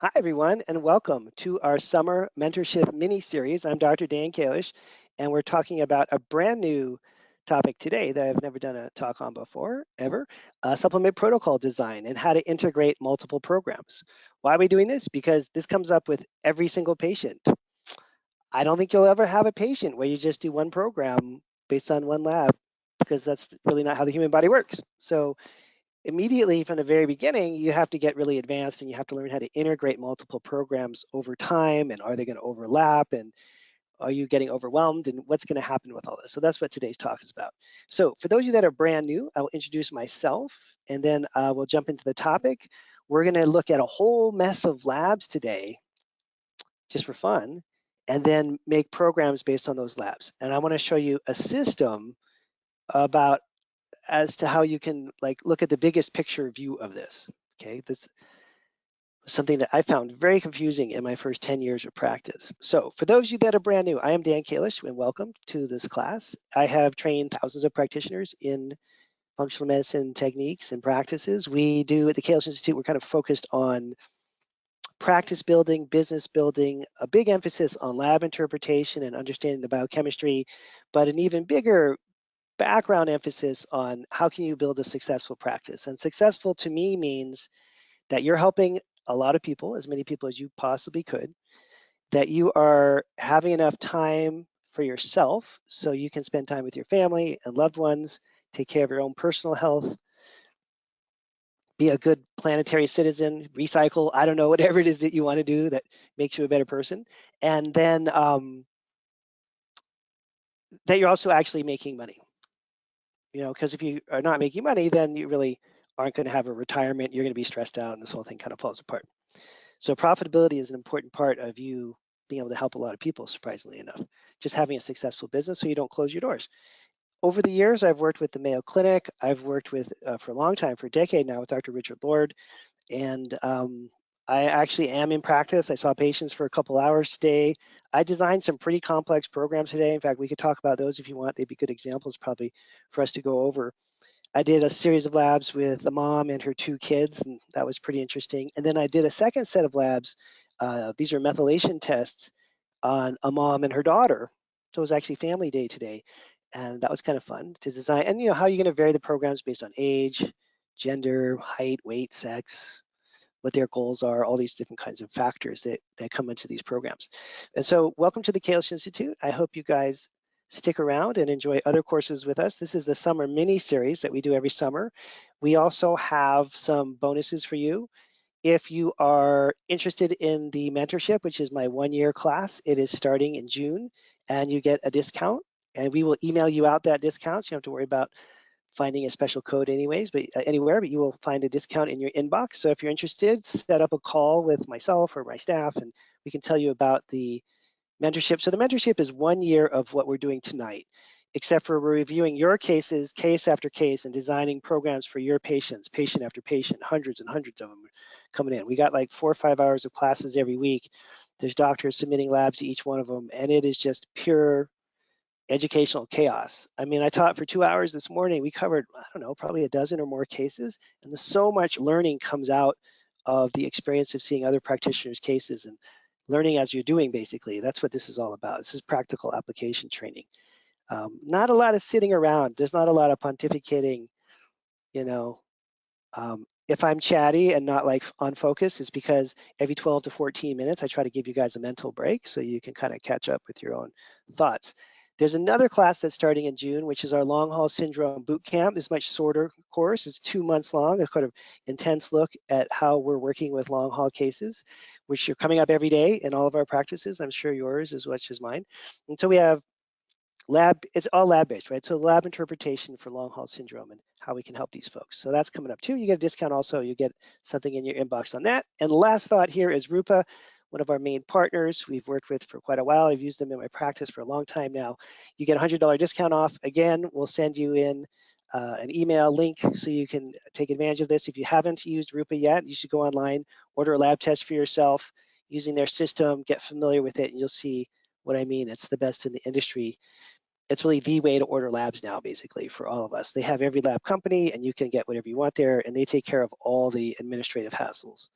Hi, everyone, and welcome to our summer mentorship mini series. I'm Dr. Dan Kalish, and we're talking about a brand new topic today that I've never done a talk on before, ever supplement protocol design and how to integrate multiple programs. Why are we doing this? Because this comes up with every single patient. I don't think you'll ever have a patient where you just do one program based on one lab, because that's really not how the human body works. So immediately from the very beginning, you have to get really advanced and you have to learn how to integrate multiple programs over time. And are they going to overlap? And are you getting overwhelmed? And what's going to happen with all this? So that's what today's talk is about. So for those of you that are brand new, I'll introduce myself and then we'll jump into the topic. We're going to look at a whole mess of labs today just for fun and then make programs based on those labs. And I want to show you a system about as to how you can like look at the biggest picture view of this. Okay, that's something that I found very confusing in my first 10 years of practice. So for those of you that are brand new, I am Dan Kalish and welcome to this class. I have trained thousands of practitioners in functional medicine techniques and practices. We do at the Kalish Institute, we're kind of focused on practice building, business building, a big emphasis on lab interpretation and understanding the biochemistry, but an even bigger background emphasis on how can you build a successful practice. And successful to me means that you're helping a lot of people, as many people as you possibly could, that you are having enough time for yourself so you can spend time with your family and loved ones, take care of your own personal health, be a good planetary citizen, recycle, I don't know, whatever it is that you want to do that makes you a better person. And then that you're also actually making money. Because if you are not making money, then you really aren't going to have a retirement. You're going to be stressed out, and this whole thing kind of falls apart. So profitability is an important part of you being able to help a lot of people, surprisingly enough. Just having a successful business so you don't close your doors. Over the years, I've worked with the Mayo Clinic. I've worked with, for a long time, for a decade now, with Dr. Richard Lord. And I actually am in practice. I saw patients for a couple hours today. I designed some pretty complex programs today. In fact, we could talk about those if you want. They'd be good examples probably for us to go over. I did a series of labs with a mom and her two kids, and that was pretty interesting. And then I did a second set of labs. These are methylation tests on a mom and her daughter. So it was actually family day today. And that was kind of fun to design. And how you're going to vary the programs based on age, gender, height, weight, sex, what their goals are, all these different kinds of factors that come into these programs. And so welcome to the Kalish Institute. I hope you guys stick around and enjoy other courses with us. This is the summer mini series that we do every summer. We also have some bonuses for you. If you are interested in the mentorship, which is my 1-year class, it is starting in June and you get a discount and we will email you out that discount. So you don't have to worry about finding a special code anyways, but anywhere, but you will find a discount in your inbox. So if you're interested, set up a call with myself or my staff and we can tell you about the mentorship. So the mentorship is 1 year of what we're doing tonight, except for we're reviewing your cases, case after case, and designing programs for your patients, patient after patient, hundreds and hundreds of them coming in. We got like 4 or 5 hours of classes every week. There's doctors submitting labs to each one of them, and it is just pure educational chaos. I mean, I taught for 2 hours this morning. We covered, I don't know, probably a dozen or more cases. And there's so much learning comes out of the experience of seeing other practitioners' cases and learning as you're doing, basically. That's what this is all about. This is practical application training. Not a lot of sitting around. There's not a lot of pontificating, you know. If I'm chatty and not like on focus, it's because every 12 to 14 minutes, I try to give you guys a mental break so you can kind of catch up with your own thoughts. There's another class that's starting in June, which is our long haul syndrome boot camp. It's a much shorter course. It's 2 months long, a kind of intense look at how we're working with long haul cases, which are coming up every day in all of our practices. I'm sure yours as much as mine. And so we have it's all lab based, right? So lab interpretation for long haul syndrome and how we can help these folks. So that's coming up too. You get a discount also. You get something in your inbox on that. And the last thought here is Rupa, one of our main partners we've worked with for quite a while. I've used them in my practice for a long time now. You get a $100 discount off. Again, we'll send you in an email link so you can take advantage of this. If you haven't used Rupa yet, you should go online, order a lab test for yourself using their system, get familiar with it, and you'll see what I mean. It's the best in the industry. It's really the way to order labs now, basically, for all of us. They have every lab company, and you can get whatever you want there, and they take care of all the administrative hassles.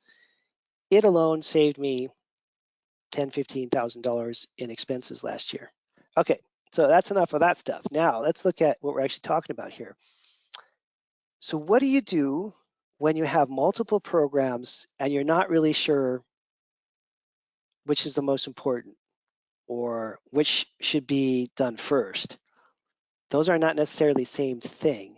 it alone saved me $10,000, $15,000 in expenses last year. Okay, so that's enough of that stuff. Now let's look at what we're actually talking about here. So what do you do when you have multiple programs and you're not really sure which is the most important or which should be done first? Those are not necessarily the same thing.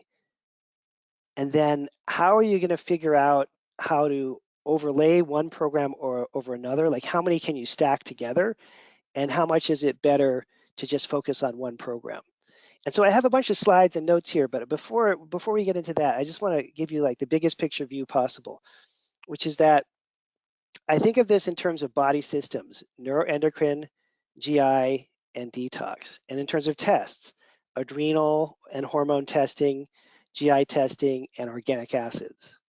And then how are you going to figure out how to overlay one program or over another? Like how many can you stack together? And how much is it better to just focus on one program? And so I have a bunch of slides and notes here, but before we get into that, I just want to give you like the biggest picture view possible, which is that I think of this in terms of body systems, neuroendocrine, GI, and detox. And in terms of tests, adrenal and hormone testing, GI testing, and organic acids.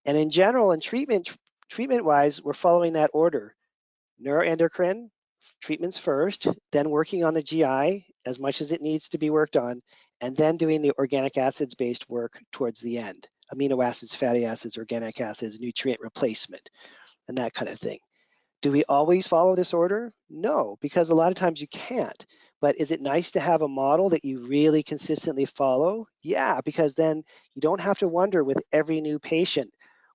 And in general, in treatment-wise, we're following that order. Neuroendocrine, treatments first, then working on the GI as much as it needs to be worked on, and then doing the organic acids-based work towards the end. Amino acids, fatty acids, organic acids, nutrient replacement, and that kind of thing. Do we always follow this order? No, because a lot of times you can't. But is it nice to have a model that you really consistently follow? Yeah, because then you don't have to wonder with every new patient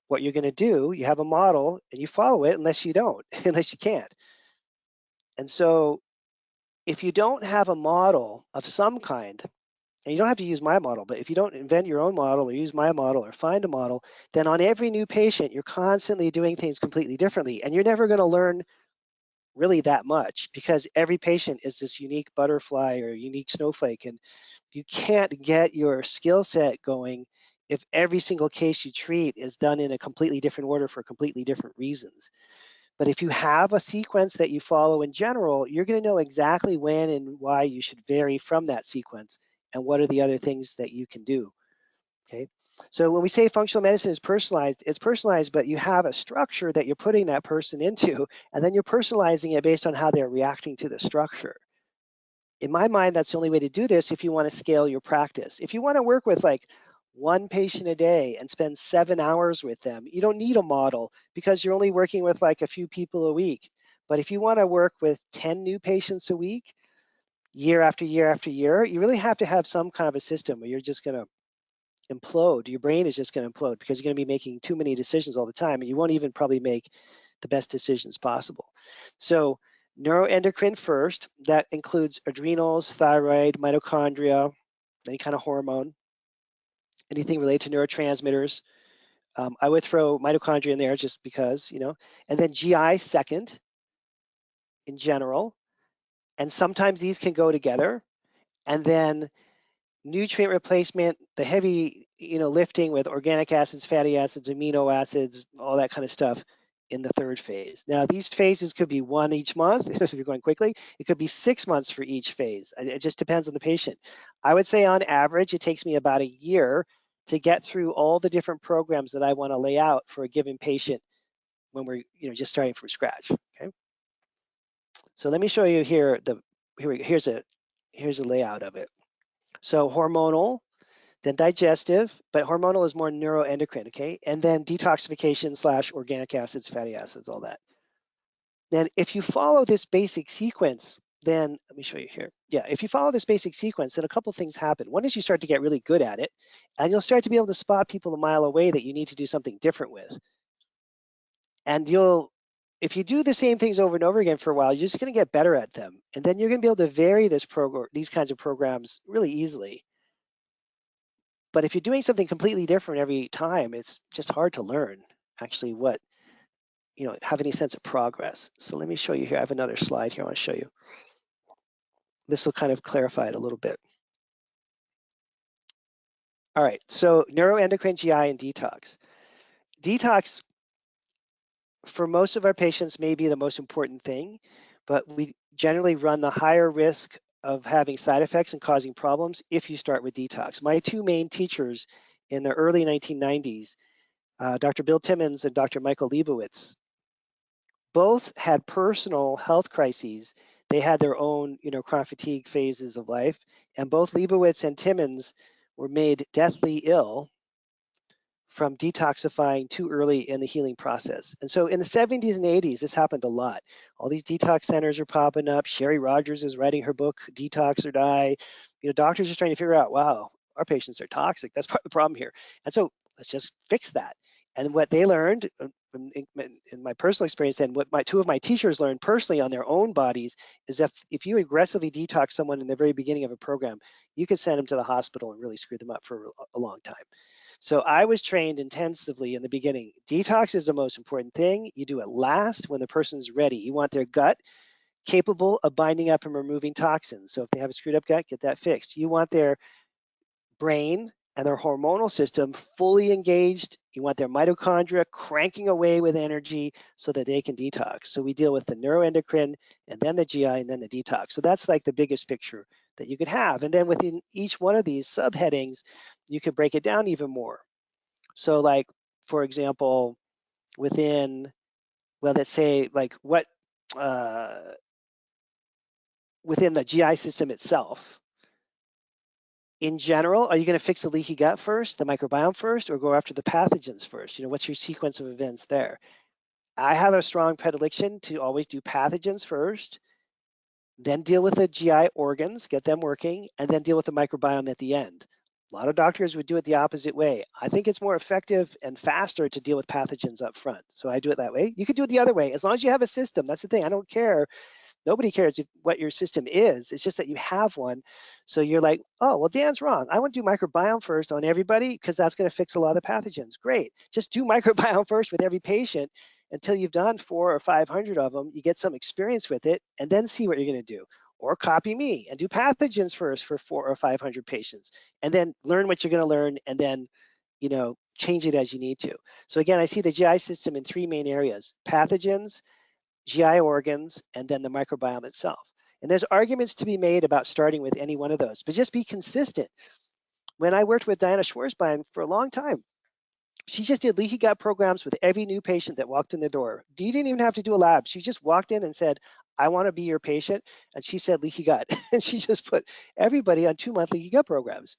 what you're going to do. You have a model and you follow it unless you don't, unless you can't. And so if you don't have a model of some kind, and you don't have to use my model, but if you don't invent your own model or use my model or find a model, then on every new patient, you're constantly doing things completely differently. And you're never going to learn really that much because every patient is this unique butterfly or unique snowflake. And you can't get your skill set going if every single case you treat is done in a completely different order for completely different reasons. But if you have a sequence that you follow in general, you're going to know exactly when and why you should vary from that sequence and what are the other things that you can do. Okay. So when we say functional medicine is personalized, it's personalized, but you have a structure that you're putting that person into, and then you're personalizing it based on how they're reacting to the structure. In my mind, that's the only way to do this if you want to scale your practice. If you want to work with like one patient a day and spend 7 hours with them, you don't need a model because you're only working with like a few people a week. But if you want to work with 10 new patients a week, year after year after year, you really have to have some kind of a system where you're just going to implode. Your brain is just going to implode because you're going to be making too many decisions all the time, and you won't even probably make the best decisions possible. So neuroendocrine first, that includes adrenals, thyroid, mitochondria, any kind of hormone, anything related to neurotransmitters. I would throw mitochondria in there just because, and then GI second in general. And sometimes these can go together. And then nutrient replacement, the heavy, lifting with organic acids, fatty acids, amino acids, all that kind of stuff in the third phase. Now, these phases could be one each month if you're going quickly. It could be 6 months for each phase. It just depends on the patient. I would say on average, it takes me about a year to get through all the different programs that I want to lay out for a given patient when we're just starting from scratch. Okay. So let me show you here. Here's a layout of it. So hormonal, then digestive, but hormonal is more neuroendocrine, okay? And then detoxification / organic acids, fatty acids, all that. Then if you follow this basic sequence, then let me show you here. Yeah, if you follow this basic sequence, then a couple things happen. One is you start to get really good at it, and you'll start to be able to spot people a mile away that you need to do something different with. And if you do the same things over and over again for a while, you're just going to get better at them. And then you're going to be able to vary these kinds of programs really easily. But if you're doing something completely different every time, it's just hard to learn actually have any sense of progress. So let me show you here. I have another slide here I want to show you. This will kind of clarify it a little bit. All right, so neuroendocrine, GI, and detox. Detox, for most of our patients, may be the most important thing, but we generally run the higher risk of having side effects and causing problems if you start with detox. My two main teachers in the early 1990s, Dr. Bill Timmons and Dr. Michael Leibowitz, both had personal health crises. They had their own, chronic fatigue phases of life, and both Leibowitz and Timmons were made deathly ill from detoxifying too early in the healing process. And so in the 70s and 80s, this happened a lot. All these detox centers are popping up. Sherry Rogers is writing her book, Detox or Die. Doctors are trying to figure out, wow, our patients are toxic. That's part of the problem here. And so let's just fix that. And what they learned in my personal experience, then what two of my teachers learned personally on their own bodies is if you aggressively detox someone in the very beginning of a program, you could send them to the hospital and really screw them up for a long time. So I was trained intensively in the beginning. Detox is the most important thing. You do it last when the person's ready. You want their gut capable of binding up and removing toxins. So if they have a screwed up gut, get that fixed. You want their brain and their hormonal system fully engaged. You want their mitochondria cranking away with energy so that they can detox. So we deal with the neuroendocrine and then the GI and then the detox. So that's like the biggest picture that you could have. And then within each one of these subheadings, you could break it down even more. So like, for example, within, well, let's say like what, within the GI system itself, in general, are you going to fix the leaky gut first, the microbiome first, or go after the pathogens first? What's your sequence of events there? I have a strong predilection to always do pathogens first, then deal with the GI organs, get them working, and then deal with the microbiome at the end. A lot of doctors would do it the opposite way. I think it's more effective and faster to deal with pathogens up front. So I do it that way. You could do it the other way. As long as you have a system, that's the thing. I don't care. Nobody cares what your system is. It's just that you have one. So you're like, oh, well, Dan's wrong. I want to do microbiome first on everybody because that's going to fix a lot of the pathogens. Great. Just do microbiome first with every patient until you've done 400 or 500 of them. You get some experience with it and then see what you're going to do. Or copy me and do pathogens first for 400 or 500 patients and then learn what you're going to learn and then change it as you need to. So again, I see the GI system in three main areas: pathogens, GI organs, and then the microbiome itself. And there's arguments to be made about starting with any one of those, but just be consistent. When I worked with Diana Schwarzbein for a long time, she just did leaky gut programs with every new patient that walked in the door. You didn't even have to do a lab. She just walked in and said, I want to be your patient. And she said leaky gut. And she just put everybody on 2-month leaky gut programs.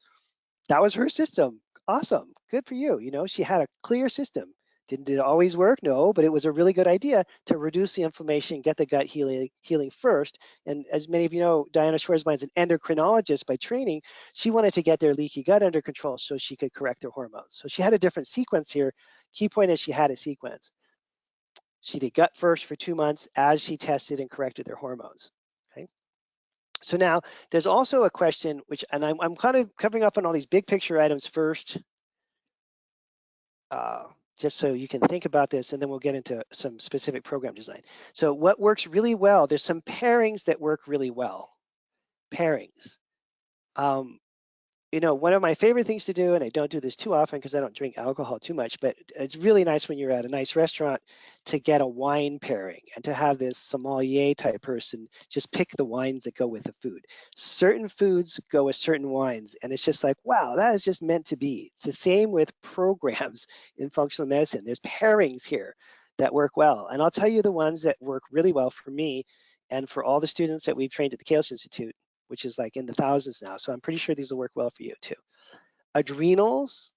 That was her system. Awesome. Good for you. She had a clear system. Did it always work? No, but it was a really good idea to reduce the inflammation, get the gut healing first. And as many of you know, Diana Schwarzbein is an endocrinologist by training. She wanted to get their leaky gut under control so she could correct their hormones. So she had a different sequence here. Key point is she had a sequence. She did gut first for 2 months as she tested and corrected their hormones. Okay. So now there's also a question, and I'm kind of covering up on all these big picture items first. Just so you can think about this, and then we'll get into some specific program design. So what works really well, there's some pairings that work really well. Pairings. One of my favorite things to do, and I don't do this too often because I don't drink alcohol too much, but it's really nice when you're at a nice restaurant to get a wine pairing and to have this sommelier type person just pick the wines that go with the food. Certain foods go with certain wines, and it's just like, wow, that is just meant to be. It's the same with programs in functional medicine. There's pairings here that work well, and I'll tell you the ones that work really well for me and for all the students that we've trained at the Kalish Institute, which is like in the thousands now. So I'm pretty sure these will work well for you too. Adrenals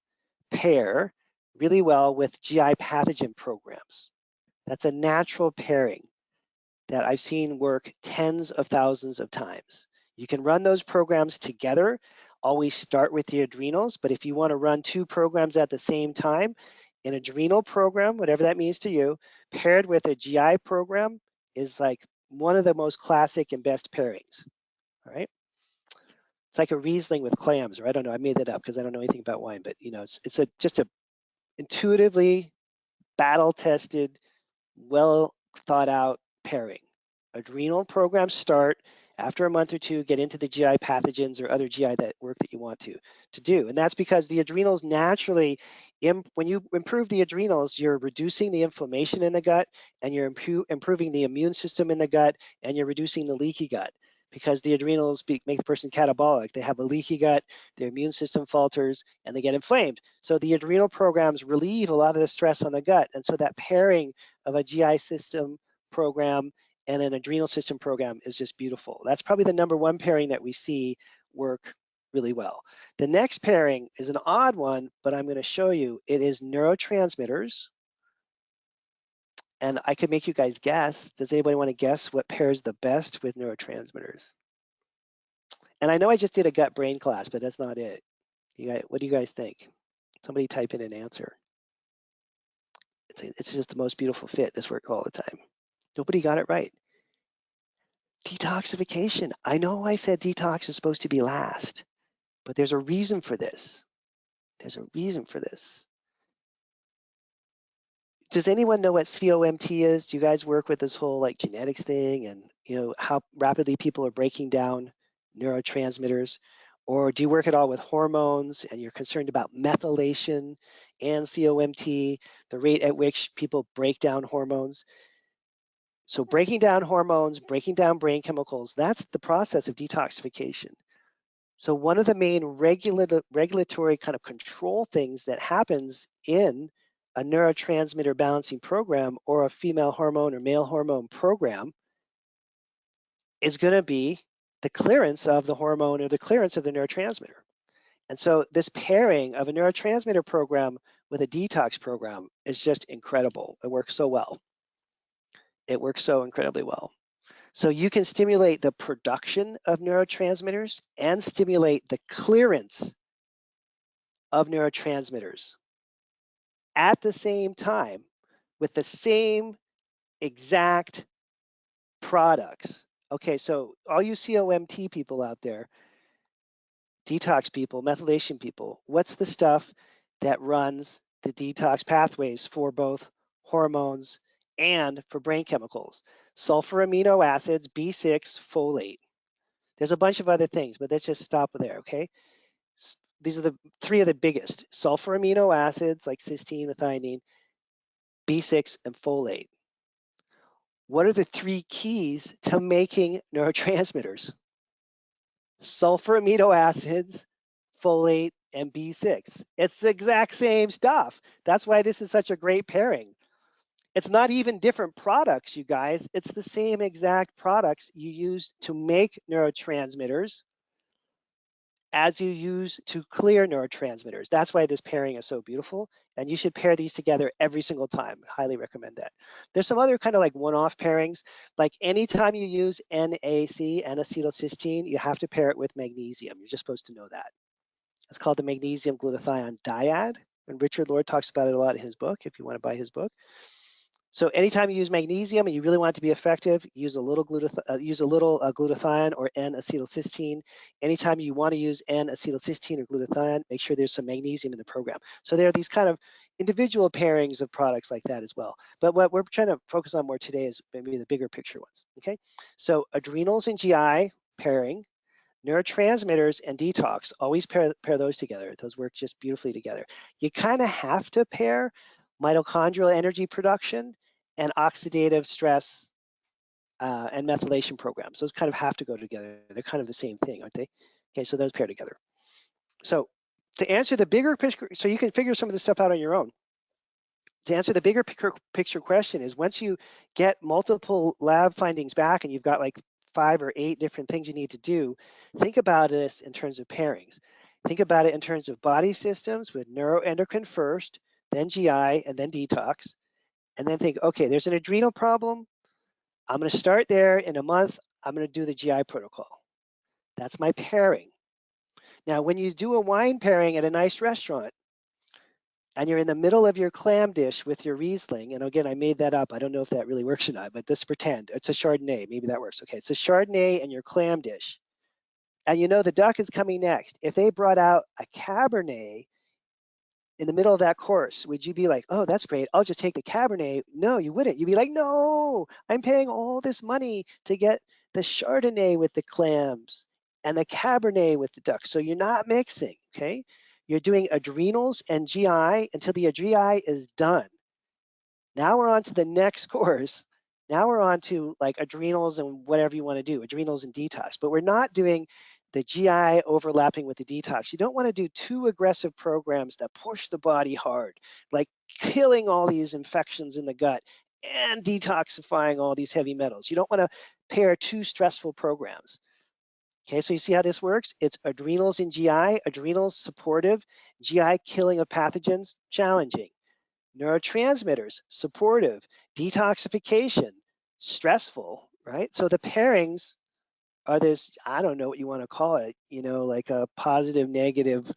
pair really well with GI pathogen programs. That's a natural pairing that I've seen work tens of thousands of times. You can run those programs together. Always start with the adrenals, but if you want to run 2 programs at the same time, an adrenal program, whatever that means to you, paired with a GI program is like one of the most classic and best pairings. All right. It's like a Riesling with clams, or I don't know. I made that up because I don't know anything about wine, but it's just a intuitively battle-tested, well thought out pairing. Adrenal programs start after a month or 2, get into the GI pathogens or other GI that work that you want to do, and that's because the adrenals naturally, when you improve the adrenals, you're reducing the inflammation in the gut, and you're improving the immune system in the gut, and you're reducing the leaky gut. Because the adrenals make the person catabolic. They have a leaky gut, their immune system falters, and they get inflamed. So the adrenal programs relieve a lot of the stress on the gut. And so that pairing of a GI system program and an adrenal system program is just beautiful. That's probably the #1 pairing that we see work really well. The next pairing is an odd one, but I'm going to show you. It is neurotransmitters. And I could make you guys guess. Does anybody want to guess what pairs the best with neurotransmitters? And I know I just did a gut-brain class, but that's not it. You guys, what do you guys think? Somebody type in an answer. It's just the most beautiful fit. This works all the time. Nobody got it right. Detoxification. I know I said detox is supposed to be last, but there's a reason for this. There's a reason for this. Does anyone know what COMT is? Do you guys work with this whole like genetics thing and how rapidly people are breaking down neurotransmitters? Or do you work at all with hormones and you're concerned about methylation and COMT, the rate at which people break down hormones? So breaking down hormones, breaking down brain chemicals, that's the process of detoxification. So one of the main regulatory kind of control things that happens in a neurotransmitter balancing program or a female hormone or male hormone program is going to be the clearance of the hormone or the clearance of the neurotransmitter. And so this pairing of a neurotransmitter program with a detox program is just incredible. It works so well. It works so incredibly well. So you can stimulate the production of neurotransmitters and stimulate the clearance of neurotransmitters at the same time with the same exact products. Okay, so all you COMT people out there, detox people, methylation people, what's the stuff that runs the detox pathways for both hormones and for brain chemicals? Sulfur amino acids, B6, folate. There's a bunch of other things, but let's just stop there, okay? These are the three of the biggest: sulfur amino acids like cysteine, methionine, B6, and folate. What are the three keys to making neurotransmitters? Sulfur amino acids, folate, and B6. It's the exact same stuff. That's why this is such a great pairing. It's not even different products, you guys. It's the same exact products you use to make neurotransmitters as you use to clear neurotransmitters. That's why this pairing is so beautiful. And you should pair these together every single time. Highly recommend that. There's some other kind of like one-off pairings. Like anytime you use NAC, N-acetylcysteine, you have to pair it with magnesium. You're just supposed to know that. It's called the magnesium glutathione dyad. And Richard Lord talks about it a lot in his book, if you want to buy his book. So anytime you use magnesium and you really want it to be effective, use a little glutathione or N-acetylcysteine. Anytime you want to use N-acetylcysteine or glutathione, make sure there's some magnesium in the program. So there are these kind of individual pairings of products like that as well. But what we're trying to focus on more today is maybe the bigger picture ones, okay? So adrenals and GI pairing, neurotransmitters and detox, always pair those together. Those work just beautifully together. You kind of have to pair mitochondrial energy production and oxidative stress and methylation programs. Those kind of have to go together. They're kind of the same thing, aren't they? Okay, so those pair together. So to answer the bigger picture, so you can figure some of this stuff out on your own. To answer the bigger picture question is, once you get multiple lab findings back and you've got like 5 or 8 different things you need to do, think about this in terms of pairings. Think about it in terms of body systems with neuroendocrine first, then GI, and then detox. And then think, okay, there's an adrenal problem. I'm going to start there. In a month, I'm going to do the GI protocol. That's my pairing. Now, when you do a wine pairing at a nice restaurant, and you're in the middle of your clam dish with your Riesling, and again, I made that up. I don't know if that really works or not, but just pretend. It's a Chardonnay. Maybe that works. Okay, it's a Chardonnay and your clam dish. And you know the duck is coming next. If they brought out a Cabernet in the middle of that course, would you be like, oh, that's great, I'll just take the Cabernet? No, you wouldn't. You'd be like, no, I'm paying all this money to get the Chardonnay with the clams and the Cabernet with the duck. So you're not mixing, okay? You're doing adrenals and GI until the GI is done. Now we're on to the next course. Now we're on to like adrenals and whatever you want to do, adrenals and detox. But we're not doing the GI overlapping with the detox. You don't want to do too aggressive programs that push the body hard, like killing all these infections in the gut and detoxifying all these heavy metals. You don't want to pair 2 stressful programs. Okay, so you see how this works? It's adrenals in GI, adrenals supportive, GI killing of pathogens, challenging. Neurotransmitters, supportive, detoxification, stressful, right? So the pairings are this, I don't know what you want to call it, like a positive, negative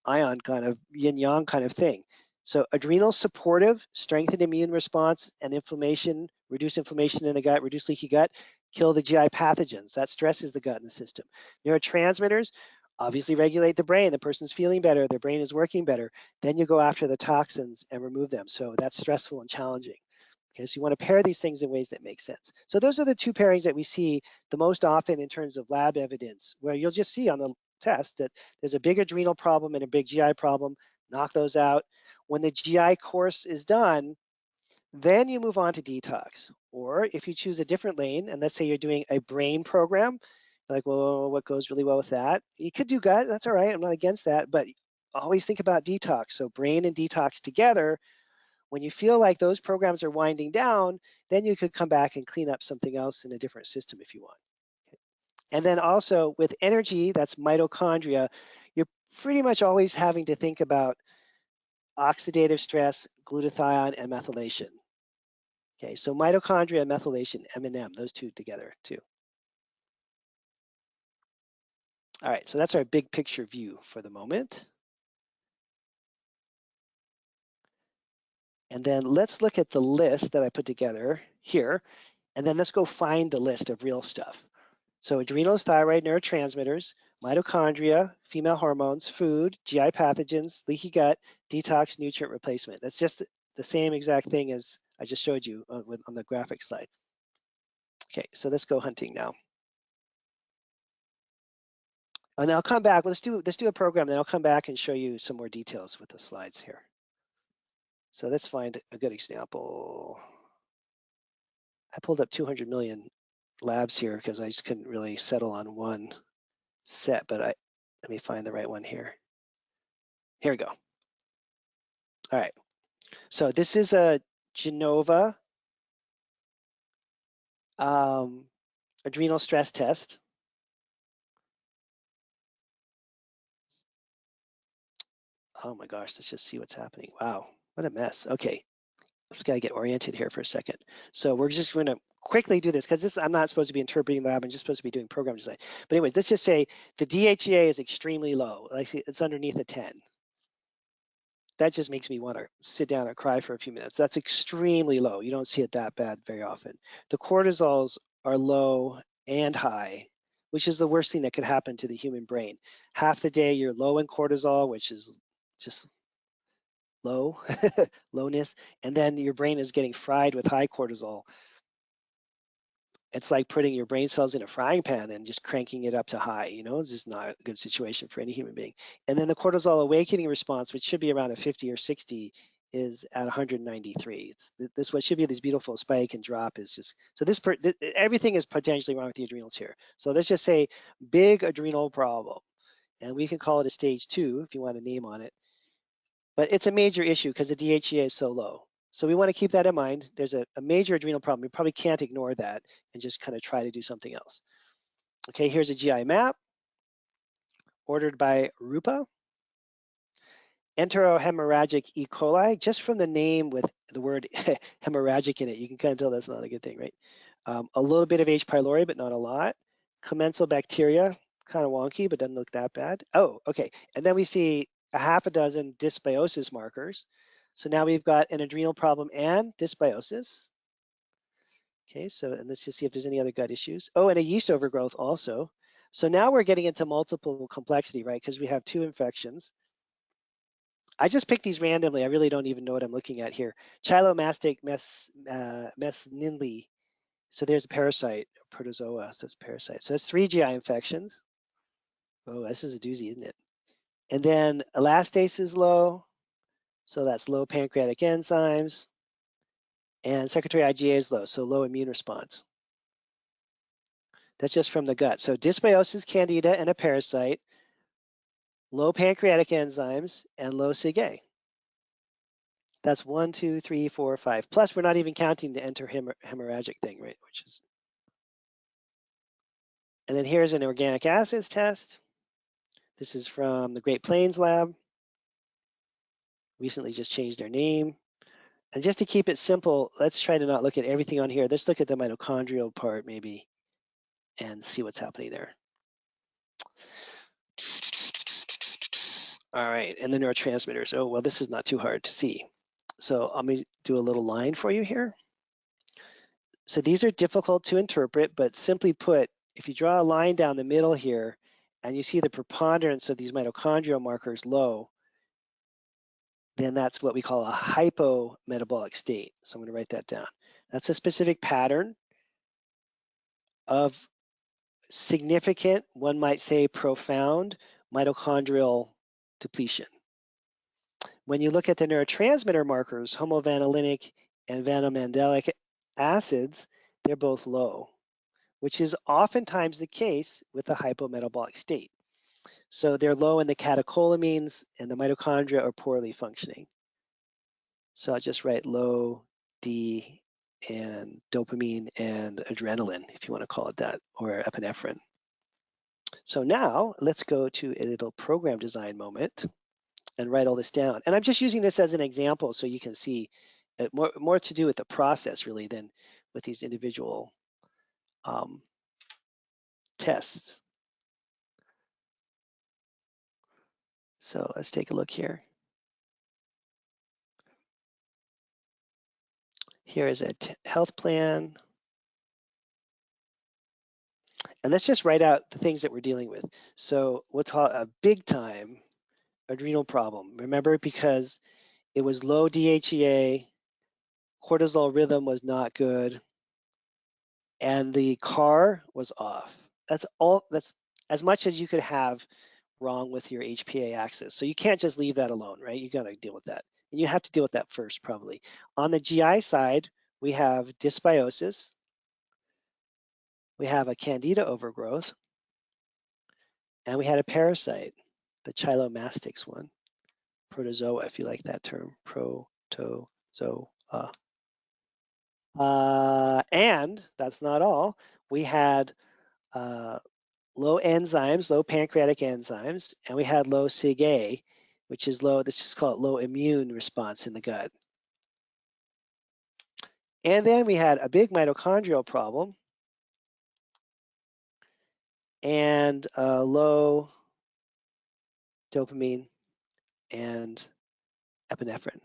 ion kind of yin yang kind of thing. So adrenal supportive, strengthen immune response and inflammation, reduce inflammation in the gut, reduce leaky gut, kill the GI pathogens. That stresses the gut and the system. Neurotransmitters obviously regulate the brain. The person's feeling better, their brain is working better. Then you go after the toxins and remove them. So that's stressful and challenging. Okay, so you want to pair these things in ways that make sense. So those are the two pairings that we see the most often in terms of lab evidence, where you'll just see on the test that there's a big adrenal problem and a big GI problem, knock those out. When the GI course is done, then you move on to detox. Or if you choose a different lane, and let's say you're doing a brain program, like, well, what goes really well with that? You could do gut, that's all right, I'm not against that, but always think about detox. So brain and detox together. When you feel like those programs are winding down, then you could come back and clean up something else in a different system if you want. Okay. And then also with energy, that's mitochondria, you're pretty much always having to think about oxidative stress, glutathione, and methylation. Okay, so mitochondria and methylation, M&M, those two together too. All right, so that's our big picture view for the moment. And then let's look at the list that I put together here, and then let's go find the list of real stuff. So adrenals, thyroid, neurotransmitters, mitochondria, female hormones, food, GI pathogens, leaky gut, detox, nutrient replacement. That's just the same exact thing as I just showed you on the graphic slide. Okay, so let's go hunting now. And I'll come back. Let's do a program, then I'll come back and show you some more details with the slides here. So let's find a good example. I pulled up 200 million labs here because I just couldn't really settle on one set, but let me find the right one here. Here we go. All right. So this is a Genova adrenal stress test. Oh my gosh, let's just see what's happening. Wow, what a mess. Okay, just gotta get oriented here for a second. So we're just gonna quickly do this because I'm not supposed to be interpreting the lab, I'm just supposed to be doing program design. But anyways, let's just say the DHEA is extremely low. Like it's underneath a 10. That just makes me want to sit down and cry for a few minutes. That's extremely low. You don't see it that bad very often. The cortisols are low and high, which is the worst thing that could happen to the human brain. Half the day you're low in cortisol, which is just low, lowness, and then your brain is getting fried with high cortisol. It's like putting your brain cells in a frying pan and just cranking it up to high. It's just not a good situation for any human being. And then the cortisol awakening response, which should be around a 50 or 60, is at 193. This what should be this beautiful spike and drop is just so everything is potentially wrong with the adrenals here. So let's just say big adrenal problem, and we can call it a stage 2 if you want a name on it. But it's a major issue because the DHEA is so low. So we want to keep that in mind. There's a major adrenal problem. We probably can't ignore that and just kind of try to do something else. Okay, here's a GI map ordered by Rupa. Enterohemorrhagic E. coli, just from the name with the word hemorrhagic in it, you can kind of tell that's not a good thing, right? A little bit of H. pylori, but not a lot. Commensal bacteria, kind of wonky, but doesn't look that bad. Oh, okay. And then we see a half a dozen dysbiosis markers. So now we've got an adrenal problem and dysbiosis. Okay, so and let's just see if there's any other gut issues. Oh, and a yeast overgrowth also. So now we're getting into multiple complexity, right? Because we have 2 infections. I just picked these randomly. I really don't even know what I'm looking at here. Chilomastic mesninli. So there's a parasite, protozoa, so it's a parasite. So that's 3 GI infections. Oh, this is a doozy, isn't it? And then elastase is low. So that's low pancreatic enzymes. And secretory IgA is low, so low immune response. That's just from the gut. So dysbiosis, candida, and a parasite, low pancreatic enzymes, and low SIG-A. That's 1, 2, 3, 4, 5. Plus, we're not even counting the enterhemorrhagic thing, right? Which is And then here's an organic acids test. This is from the Great Plains Lab. Recently just changed their name. And just to keep it simple, let's try to not look at everything on here. Let's look at the mitochondrial part maybe and see what's happening there. All right, and the neurotransmitters. Oh, well, this is not too hard to see. So let me do a little line for you here. So these are difficult to interpret, but simply put, if you draw a line down the middle here and you see the preponderance of these mitochondrial markers low, then that's what we call a hypometabolic state. So I'm going to write that down. That's a specific pattern of significant, one might say profound, mitochondrial depletion. When you look at the neurotransmitter markers, homovanillinic and vanillamandelic acids, they're both low, which is oftentimes the case with a hypometabolic state. So they're low in the catecholamines and the mitochondria are poorly functioning. So I'll just write low D and dopamine and adrenaline, if you want to call it that, or epinephrine. So now let's go to a little program design moment and write all this down. And I'm just using this as an example so you can see more to do with the process really than with these individual tests. So let's take a look here. Here is a health plan. And let's just write out the things that we're dealing with. So we'll talk a big time adrenal problem. Remember, because it was low DHEA, cortisol rhythm was not good, and the car was off. That's all. That's as much as you could have wrong with your HPA axis. So you can't just leave that alone, right? You got to deal with that. And you have to deal with that first, probably. On the GI side, we have dysbiosis. We have a candida overgrowth. And we had a parasite, the chylomastix one, protozoa, if you like that term, protozoa. And that's not all. We had low enzymes, low pancreatic enzymes, and we had low SIG-A, which is low, this is called low immune response in the gut. And then we had a big mitochondrial problem and low dopamine and epinephrine.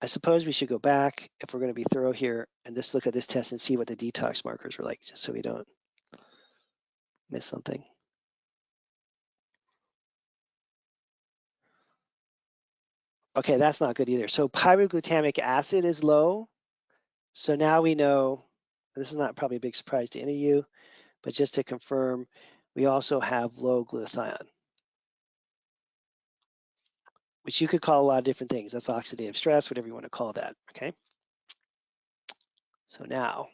I suppose we should go back if we're going to be thorough here and just look at this test and see what the detox markers were like, just so we don't miss something. Okay, that's not good either. So pyroglutamic acid is low. So now we know, this is not probably a big surprise to any of you, but just to confirm, we also have low glutathione, which you could call a lot of different things. That's oxidative stress, whatever you want to call that, okay? So now,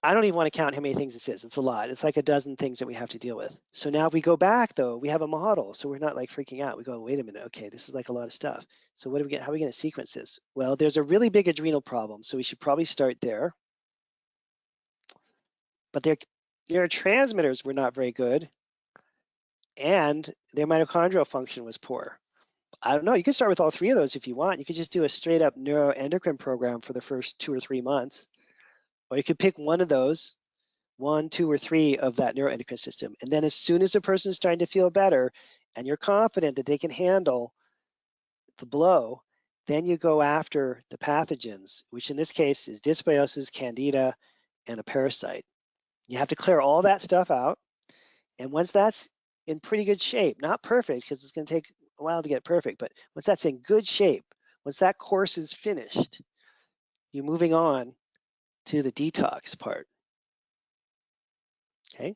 I don't even want to count how many things this is. It's a lot. It's like a dozen things that we have to deal with. So now if we go back though, we have a model. So we're not like freaking out. We go, wait a minute, okay, this is like a lot of stuff. So what do we get? How are we going to sequence this? Well, there's a really big adrenal problem. So we should probably start there. But their neurotransmitters were not very good. And their mitochondrial function was poor. I don't know, you can start with all three of those if you want. You could just do a straight up neuroendocrine program for the first 2 or 3 months. Or you could pick one of those, 1, 2, or 3 of that neuroendocrine system. And then as soon as a person's starting to feel better and you're confident that they can handle the blow, then you go after the pathogens, which in this case is dysbiosis, candida, and a parasite. You have to clear all that stuff out. And once that's in pretty good shape, not perfect, because it's going to take a while to get perfect, but once that's in good shape, once that course is finished, you're moving on to the detox part. Okay?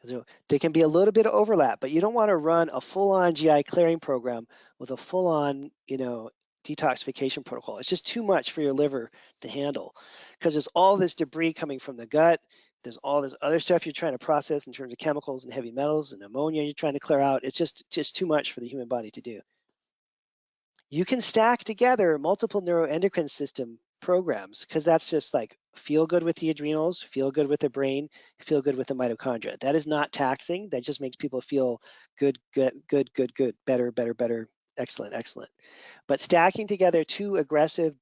So there can be a little bit of overlap, but you don't want to run a full-on GI clearing program with a full-on, detoxification protocol. It's just too much for your liver to handle because there's all this debris coming from the gut. There's all this other stuff you're trying to process in terms of chemicals and heavy metals and ammonia you're trying to clear out. It's just too much for the human body to do. You can stack together multiple neuroendocrine system programs because that's just like feel good with the adrenals, feel good with the brain, feel good with the mitochondria. That is not taxing. That just makes people feel good, better, better, better, excellent, excellent. But stacking together two aggressive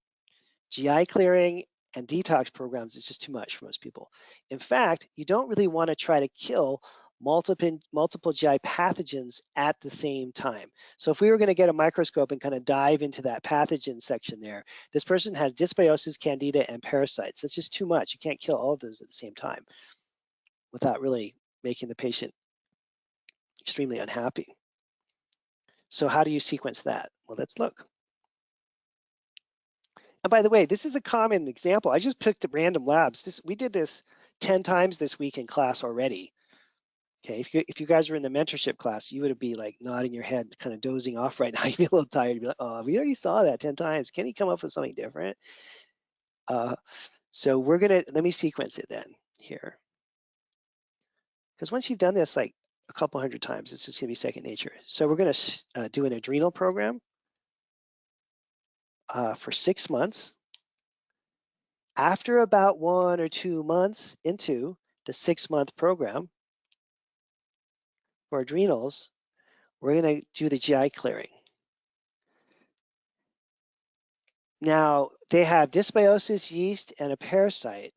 GI clearing and detox programs is just too much for most people. In fact, you don't really want to try to kill multiple GI pathogens at the same time. So if we were going to get a microscope and kind of dive into that pathogen section there, this person has dysbiosis, candida, and parasites. That's just too much. You can't kill all of those at the same time without really making the patient extremely unhappy. So how do you sequence that? Well, let's look. And by the way, this is a common example. I just picked at random labs. We did this 10 times this week in class already. Okay, if you guys were in the mentorship class, you would be like nodding your head, kind of dozing off right now. You'd be a little tired. You'd be like, oh, we already saw that 10 times. Can he come up with something different? So let me sequence it then here. Because once you've done this like a couple hundred times, it's just gonna be second nature. So we're gonna do an adrenal program for 6 months. After about 1 or 2 months into the 6-month program for adrenals, we're going to do the GI clearing. Now, they have dysbiosis, yeast, and a parasite.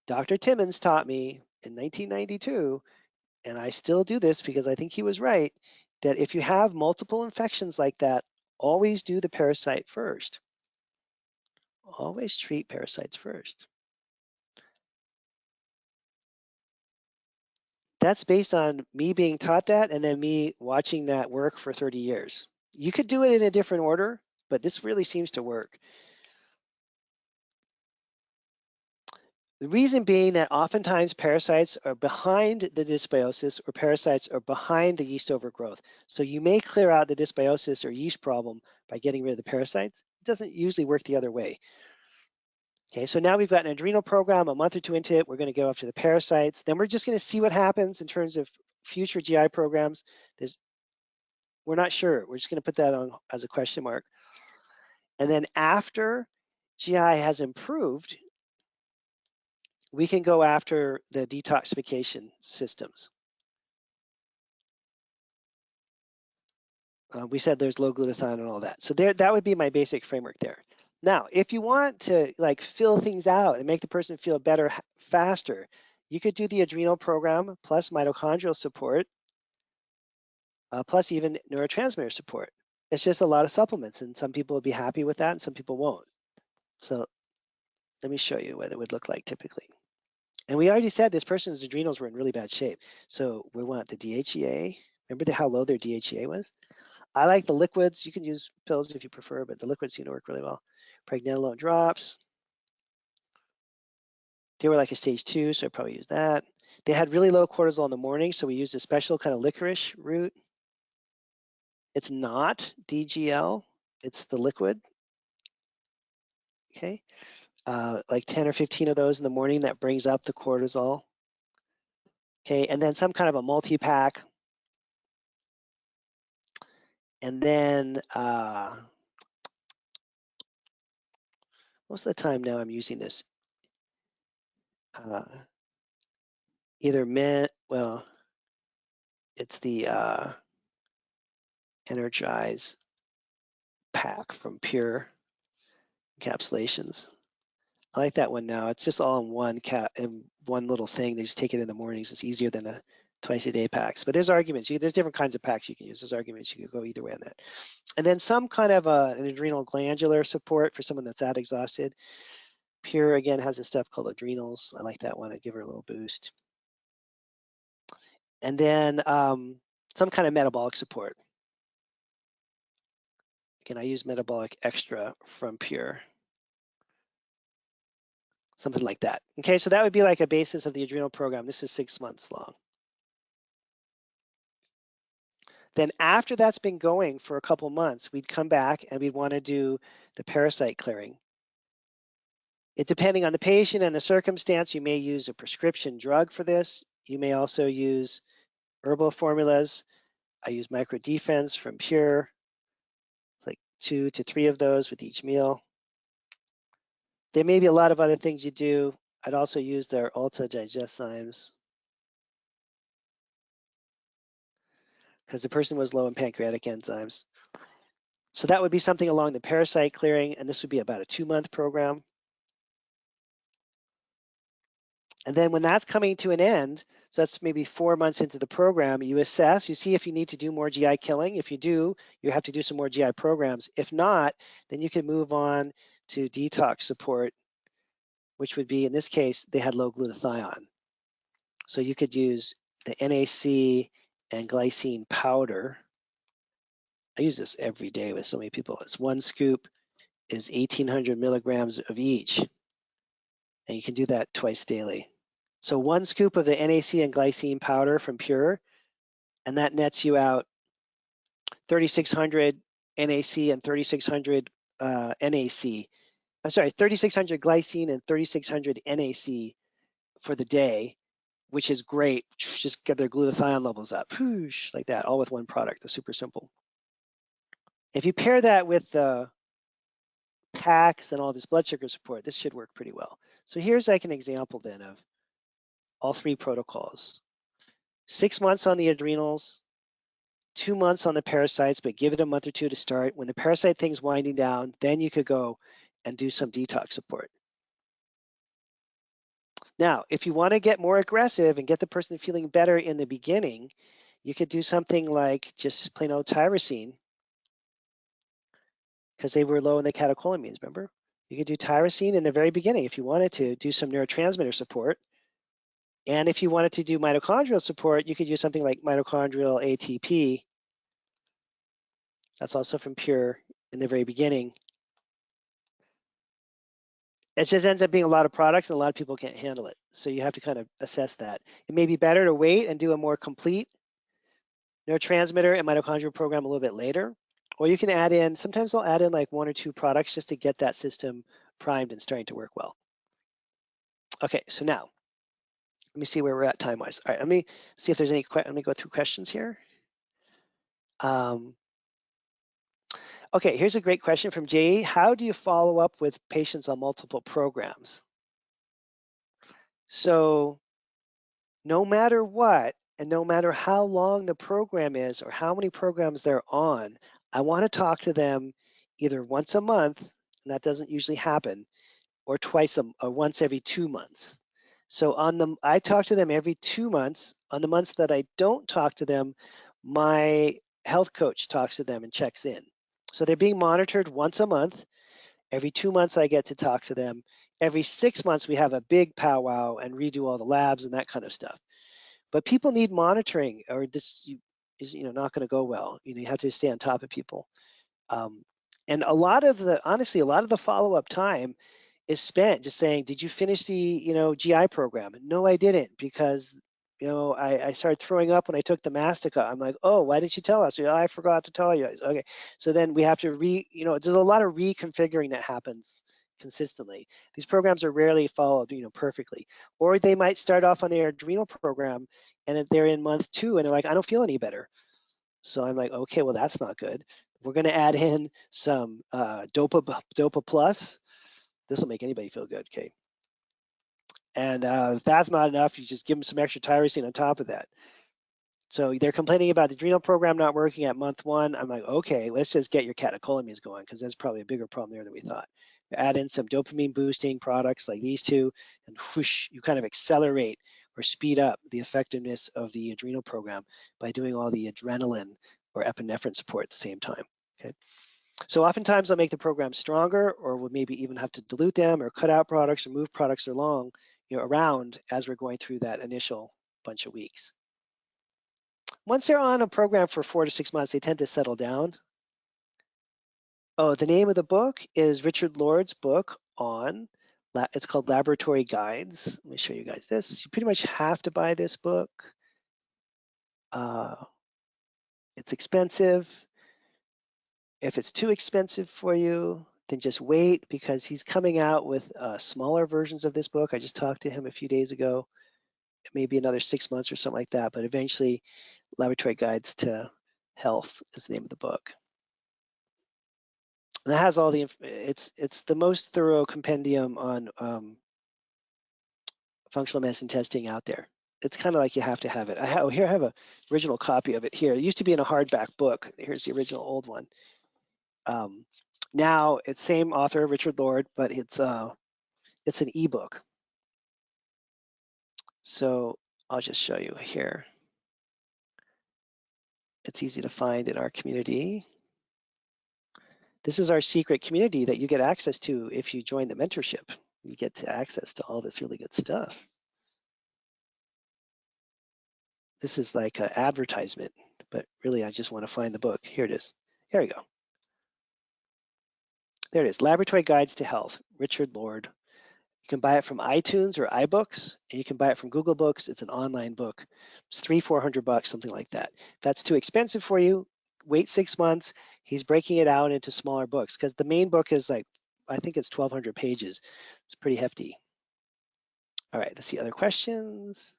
Dr. Timmons taught me in 1992, and I still do this because I think he was right, that if you have multiple infections like that, always do the parasite first. Always treat parasites first. That's based on me being taught that and then me watching that work for 30 years. You could do it in a different order, but this really seems to work. The reason being that oftentimes parasites are behind the dysbiosis or parasites are behind the yeast overgrowth. So you may clear out the dysbiosis or yeast problem by getting rid of the parasites. It doesn't usually work the other way. Okay, so now we've got an adrenal program, a month or two into it, we're going to go after the parasites. Then we're just going to see what happens in terms of future GI programs. We're not sure. We're just going to put that on as a question mark. And then after GI has improved, we can go after the detoxification systems. We said there's low glutathione and all that. So that would be my basic framework there. Now, if you want to like fill things out and make the person feel better faster, you could do the adrenal program plus mitochondrial support, plus even neurotransmitter support. It's just a lot of supplements, and some people will be happy with that and some people won't. So let me show you what it would look like typically. And we already said this person's adrenals were in really bad shape. So we want the DHEA. Remember how low their DHEA was? I like the liquids. You can use pills if you prefer, but the liquids seem to work really well. Pregnenolone drops. They were like a stage 2, so I probably use that. They had really low cortisol in the morning, so we used a special kind of licorice root. It's not DGL, it's the liquid. Okay, like 10 or 15 of those in the morning, that brings up the cortisol. Okay, and then some kind of a multi-pack. And then most of the time now I'm using this it's the Energize pack from Pure encapsulations. I like that one now. It's just all in one little thing. They just take it in the mornings. It's easier than the twice a day packs. But there's arguments. There's different kinds of packs you can use. There's arguments. You can go either way on that. And then some kind of an adrenal glandular support for someone that's that exhausted. Pure, again, has this stuff called adrenals. I like that one. I'd give her a little boost. And then some kind of metabolic support. Again, I use Metabolic Extra from Pure. Something like that. Okay, so that would be like a basis of the adrenal program. This is 6 months long. Then after that's been going for a couple months, we'd come back and we'd want to do the parasite clearing. Depending on the patient and the circumstance, you may use a prescription drug for this. You may also use herbal formulas. I use Micro Defense from Pure. It's like 2 to 3 of those with each meal. There may be a lot of other things you do. I'd also use their Ulta digeszymes because the person was low in pancreatic enzymes. So that would be something along the parasite clearing, and this would be about a 2-month program. And then when that's coming to an end, so that's maybe 4 months into the program, you assess, you see if you need to do more GI killing. If you do, you have to do some more GI programs. If not, then you can move on to detox support, which would be, in this case, they had low glutathione. So you could use the NAC and glycine powder. I use this every day with so many people. It's 1 scoop is 1,800 milligrams of each. And you can do that twice daily. So 1 scoop of the NAC and glycine powder from Pure, and that nets you out 3,600 NAC and 3,600 NAC. I'm sorry, 3,600 glycine and 3,600 NAC for the day, which is great. Just get their glutathione levels up, like that, all with one product. That's super simple. If you pair that with the packs and all this blood sugar support, this should work pretty well. So here's like an example then of all 3 protocols. 6 months on the adrenals, 2 months on the parasites, but give it a month or 2 to start. When the parasite thing's winding down, then you could go and do some detox support. Now, if you want to get more aggressive and get the person feeling better in the beginning, you could do something like just plain old tyrosine, because they were low in the catecholamines, remember? You could do tyrosine in the very beginning if you wanted to do some neurotransmitter support. And if you wanted to do mitochondrial support, you could use something like mitochondrial ATP. That's also from Pure in the very beginning. It just ends up being a lot of products and a lot of people can't handle it. So you have to kind of assess that. It may be better to wait and do a more complete neurotransmitter and mitochondrial program a little bit later. Or you can add in, sometimes I'll add in like 1 or 2 products just to get that system primed and starting to work well. Okay, so now, let me see where we're at time-wise. All right, let me see if there's any, let me go through questions here. Okay, here's a great question from Jay. How do you follow up with patients on multiple programs? So no matter what, and no matter how long the program is or how many programs they're on, I want to talk to them either once a month, and that doesn't usually happen, or once every 2 months. So I talk to them every 2 months. On the months that I don't talk to them, my health coach talks to them and checks in. So they're being monitored once a month. Every 2 months, I get to talk to them. Every 6 months, we have a big powwow and redo all the labs and that kind of stuff. But people need monitoring, or this is not going to go well. You have to stay on top of people. And honestly, a lot of the follow-up time is spent just saying, did you finish the GI program? No, I didn't, because I started throwing up when I took the Mastica. I'm like, oh, why didn't you tell us? I forgot to tell you. Okay, so then we have to there's a lot of reconfiguring that happens consistently. These programs are rarely followed perfectly. Or they might start off on their adrenal program and they're in month 2 and they're like, I don't feel any better. So I'm like, okay, well, that's not good. We're going to add in some Dopa Plus. This will make anybody feel good, okay? And if that's not enough, you just give them some extra tyrosine on top of that. So they're complaining about the adrenal program not working at month 1. I'm like, okay, let's just get your catecholamines going, because that's probably a bigger problem there than we thought. Add in some dopamine boosting products like these 2, and whoosh, you kind of accelerate or speed up the effectiveness of the adrenal program by doing all the adrenaline or epinephrine support at the same time. Okay. So oftentimes I'll make the program stronger, or we'll maybe even have to dilute them or cut out products or move products along, around as we're going through that initial bunch of weeks. Once they're on a program for 4 to 6 months, they tend to settle down. Oh, the name of the book is Richard Lord's book on, it's called Laboratory Guides. Let me show you guys this. You pretty much have to buy this book. It's expensive. If it's too expensive for you, then just wait, because he's coming out with smaller versions of this book. I just talked to him a few days ago. It may be another 6 months or something like that, but eventually Laboratory Guides to Health is the name of the book. And that has all the, it's the most thorough compendium on functional medicine testing out there. It's kind of like you have to have it. I have a original copy of it here. It used to be in a hardback book. Here's the original old one. Now it's same author, Richard Lord, but it's an ebook. So I'll just show you here. It's easy to find in our community. This is our secret community that you get access to if you join the mentorship. You get to access to all this really good stuff. This is like an advertisement, but really I just want to find the book. Here it is. Here we go. There it is, Laboratory Guides to Health, Richard Lord. You can buy it from iTunes or iBooks, and you can buy it from Google Books. It's an online book. It's $300-400, something like that. If that's too expensive for you, wait 6 months. He's breaking it out into smaller books because the main book is like, I think it's 1,200 pages. It's pretty hefty. All right, let's see other questions.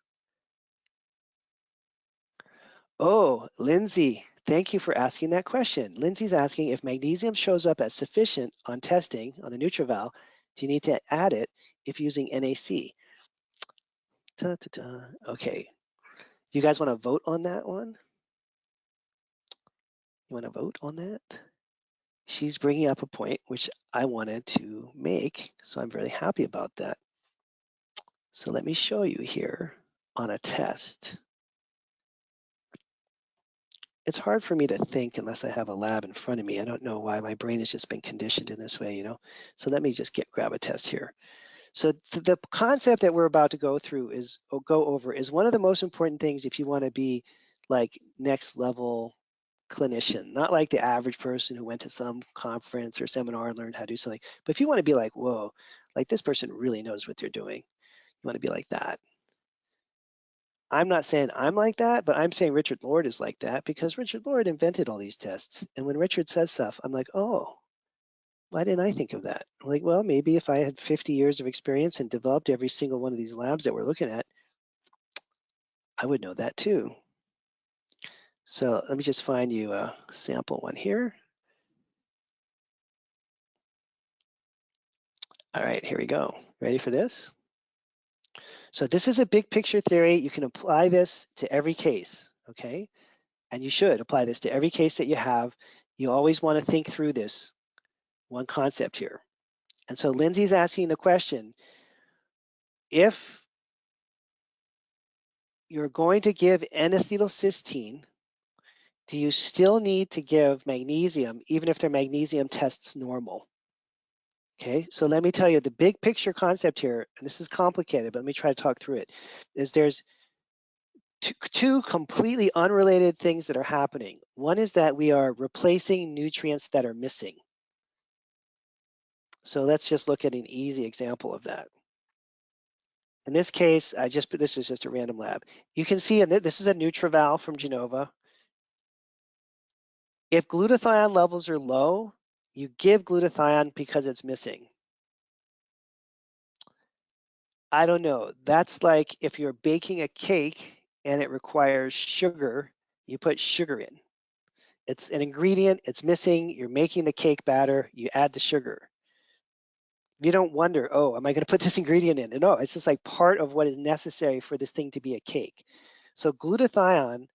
Oh, Lindsay, thank you for asking that question. Lindsay's asking if magnesium shows up as sufficient on testing on the NutrEval, do you need to add it if using NAC? Okay, you guys want to vote on that one? You want to vote on that? She's bringing up a point which I wanted to make, so I'm really happy about that. So let me show you here on a test. It's hard for me to think unless I have a lab in front of me. I don't know why my brain has just been conditioned in this way, you know? So let me just grab a test here. So the concept that we're about to go through is, or go over, is one of the most important things if you want to be like next level clinician, not like the average person who went to some conference or seminar and learned how to do something. But if you want to be like, whoa, like this person really knows what they're doing, you want to be like that. I'm not saying I'm like that, but I'm saying Richard Lord is like that because Richard Lord invented all these tests. And when Richard says stuff, I'm like, oh, why didn't I think of that? I'm like, well, maybe if I had 50 years of experience and developed every single one of these labs that we're looking at, I would know that too. So let me just find you a sample one here. All right, here we go. Ready for this? So this is a big picture theory. You can apply this to every case, okay? And you should apply this to every case that you have. You always want to think through this one concept here. And so Lindsay's asking the question, if you're going to give N-acetylcysteine, do you still need to give magnesium even if their magnesium tests normal? Okay, so let me tell you the big picture concept here, and this is complicated, but let me try to talk through it, is there's two completely unrelated things that are happening. One is that we are replacing nutrients that are missing. So let's just look at an easy example of that. In this case, this is just a random lab. You can see, and this is a NutrEval from Genova. If glutathione levels are low, you give glutathione because it's missing. I don't know. That's like if you're baking a cake and it requires sugar, you put sugar in. It's an ingredient, it's missing, you're making the cake batter, you add the sugar. You don't wonder, oh, am I going to put this ingredient in? No, it's just like part of what is necessary for this thing to be a cake. So glutathione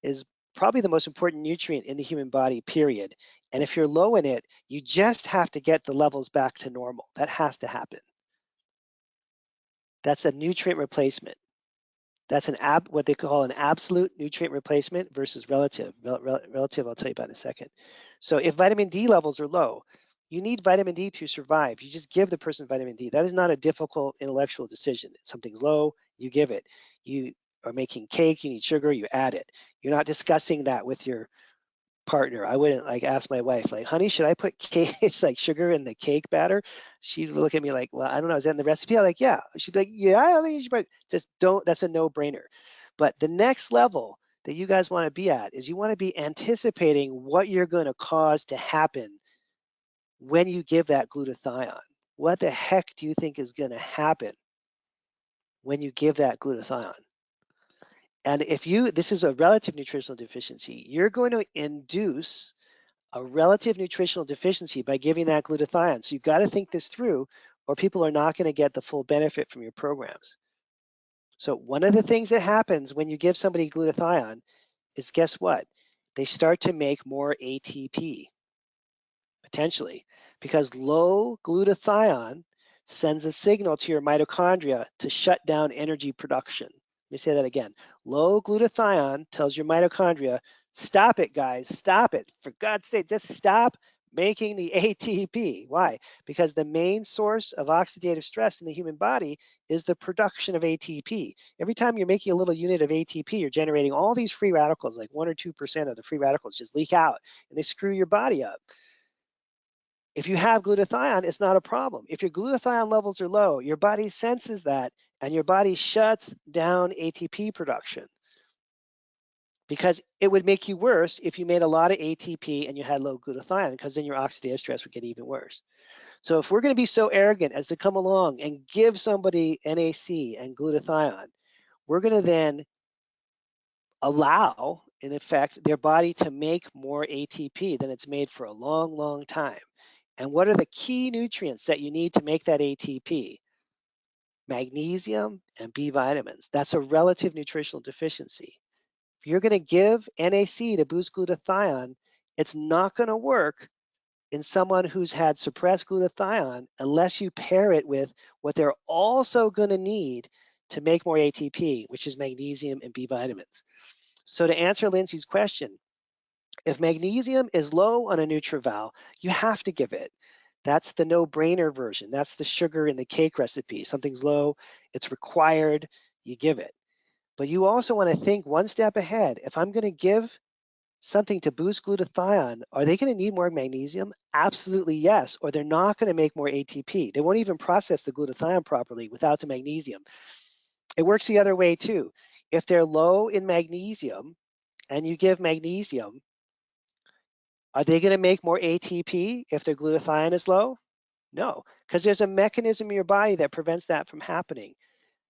is probably the most important nutrient in the human body, period. And if you're low in it, you just have to get the levels back to normal. That has to happen. That's a nutrient replacement. That's what they call an absolute nutrient replacement versus relative. Relative, I'll tell you about in a second. So if vitamin D levels are low, you need vitamin D to survive. You just give the person vitamin D. That is not a difficult intellectual decision. If something's low, you give it. You are making cake, you need sugar, you add it. You're not discussing that with your partner. I wouldn't like ask my wife, like, honey, should I put cake, it's like sugar in the cake batter? She'd look at me like, well, I don't know, is that in the recipe? I'm like, yeah. She'd be like, yeah, I think you should put, just don't, that's a no-brainer. But the next level that you guys want to be at is you want to be anticipating what you're going to cause to happen when you give that glutathione. What the heck do you think is going to happen when you give that glutathione? And if this is a relative nutritional deficiency, you're going to induce a relative nutritional deficiency by giving that glutathione. So you've got to think this through, or people are not going to get the full benefit from your programs. So one of the things that happens when you give somebody glutathione is, guess what? They start to make more ATP, potentially, because low glutathione sends a signal to your mitochondria to shut down energy production. Let me say that again. Low glutathione tells your mitochondria, stop it, guys, stop it. For God's sake, just stop making the ATP. Why? Because the main source of oxidative stress in the human body is the production of ATP. Every time you're making a little unit of ATP, you're generating all these free radicals, like 1 or 2% of the free radicals just leak out, and they screw your body up. If you have glutathione, it's not a problem. If your glutathione levels are low, your body senses that, and your body shuts down ATP production. Because it would make you worse if you made a lot of ATP and you had low glutathione, because then your oxidative stress would get even worse. So if we're going to be so arrogant as to come along and give somebody NAC and glutathione, we're going to then allow, in effect, their body to make more ATP than it's made for a long, long time. And what are the key nutrients that you need to make that ATP? Magnesium and B vitamins. That's a relative nutritional deficiency. If you're going to give NAC to boost glutathione, it's not going to work in someone who's had suppressed glutathione unless you pair it with what they're also going to need to make more ATP, which is magnesium and B vitamins. So to answer Lindsay's question, if magnesium is low on a NutriVal, you have to give it. That's the no-brainer version. That's the sugar in the cake recipe. Something's low, it's required, you give it. But you also want to think one step ahead. If I'm going to give something to boost glutathione, are they going to need more magnesium? Absolutely yes, or they're not going to make more ATP. They won't even process the glutathione properly without the magnesium. It works the other way too. If they're low in magnesium and you give magnesium, are they going to make more ATP if their glutathione is low? No, because there's a mechanism in your body that prevents that from happening.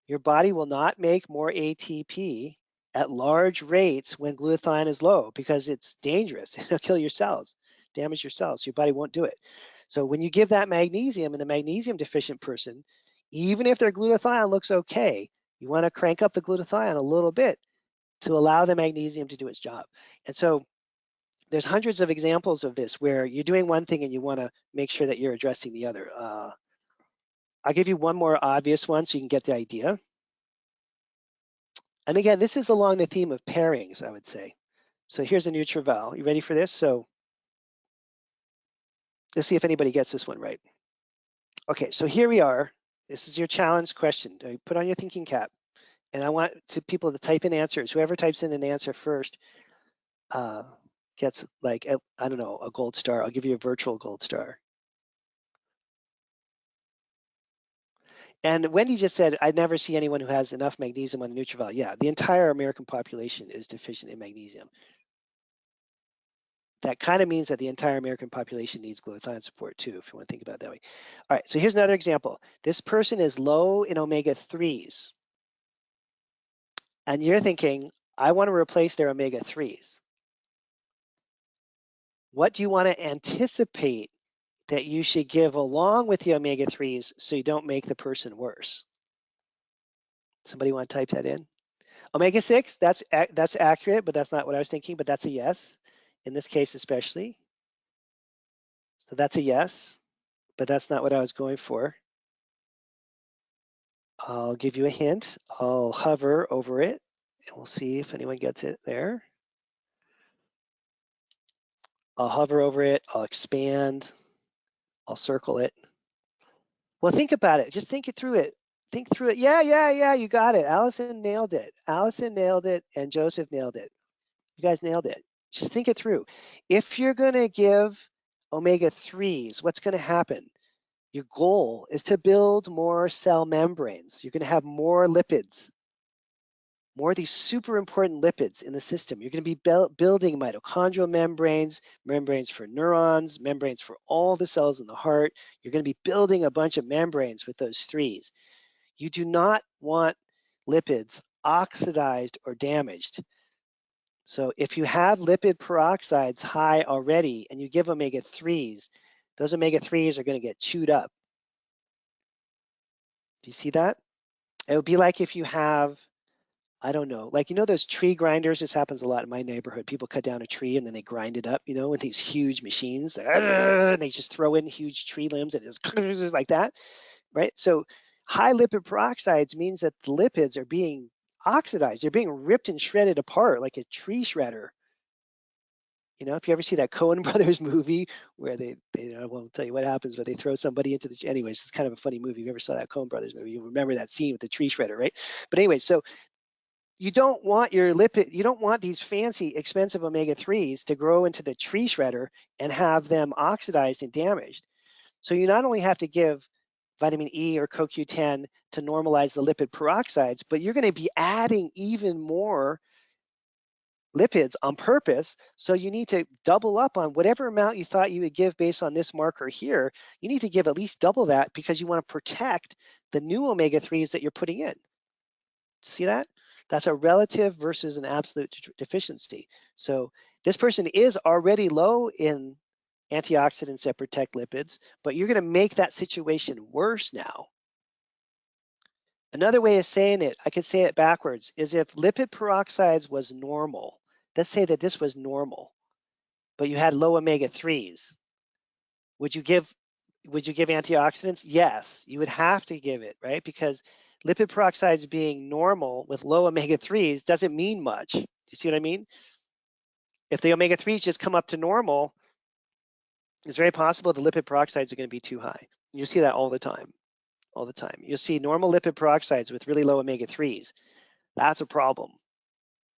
Your body will not make more ATP at large rates when glutathione is low because it's dangerous. It'll kill your cells, damage your cells. Your body won't do it. So when you give that magnesium in the magnesium deficient person, even if their glutathione looks okay, you want to crank up the glutathione a little bit to allow the magnesium to do its job. And so there's hundreds of examples of this where you're doing one thing and you want to make sure that you're addressing the other. I'll give you one more obvious one so you can get the idea. And again, this is along the theme of pairings, I would say. So here's a NutriVal. You ready for this? So let's see if anybody gets this one right. Okay, so here we are. This is your challenge question. Put on your thinking cap. And I want people to type in answers. Whoever types in an answer first gets, like, I don't know, a gold star. I'll give you a virtual gold star. And Wendy just said, I never see anyone who has enough magnesium on a NutriVal. Yeah, the entire American population is deficient in magnesium. That kind of means that the entire American population needs glutathione support too, if you want to think about it that way. All right, so here's another example. This person is low in omega-3s. And you're thinking, I want to replace their omega-3s. What do you want to anticipate that you should give along with the omega-3s so you don't make the person worse? Somebody want to type that in? Omega-6, that's accurate, but that's not what I was thinking, but that's a yes, in this case especially. So that's a yes, but that's not what I was going for. I'll give you a hint. I'll hover over it, and we'll see if anyone gets it there. I'll hover over it, I'll expand, I'll circle it. Well, think about it. Just think it through it. Think through it. Yeah, you got it. Allison nailed it. Allison nailed it, and Joseph nailed it. You guys nailed it. Just think it through. If you're going to give omega-3s, what's going to happen? Your goal is to build more cell membranes. You're going to have more lipids, more of these super important lipids in the system. You're going to be building mitochondrial membranes, membranes for neurons, membranes for all the cells in the heart. You're going to be building a bunch of membranes with those threes. You do not want lipids oxidized or damaged. So if you have lipid peroxides high already and you give omega-3s, those omega-3s are going to get chewed up. Do you see that? It would be like if you have, I don't know, like, you know, those tree grinders. This happens a lot in my neighborhood. People cut down a tree and then they grind it up, you know, with these huge machines. And they just throw in huge tree limbs and it's like that, right? So high lipid peroxides means that the lipids are being oxidized. They're being ripped and shredded apart like a tree shredder. You know, if you ever see that Coen Brothers movie where they I won't tell you what happens, but they throw somebody into the, anyways, it's kind of a funny movie. If you ever saw that Coen Brothers movie, you'll remember that scene with the tree shredder, right? But anyway, so you don't want your lipid, you don't want these fancy, expensive omega-3s to grow into the tree shredder and have them oxidized and damaged. So you not only have to give vitamin E or CoQ10 to normalize the lipid peroxides, but you're going to be adding even more lipids on purpose. So you need to double up on whatever amount you thought you would give based on this marker here. You need to give at least double that because you want to protect the new omega-3s that you're putting in. See that? That's a relative versus an absolute deficiency. So this person is already low in antioxidants that protect lipids, but you're going to make that situation worse now. Another way of saying it, I could say it backwards, is if lipid peroxides was normal, let's say that this was normal, but you had low omega-3s, would you give antioxidants? Yes, you would have to give it, right? Because lipid peroxides being normal with low omega-3s doesn't mean much. Do you see what I mean? If the omega-3s just come up to normal, it's very possible the lipid peroxides are going to be too high. You see that all the time, all the time. You'll see normal lipid peroxides with really low omega-3s. That's a problem,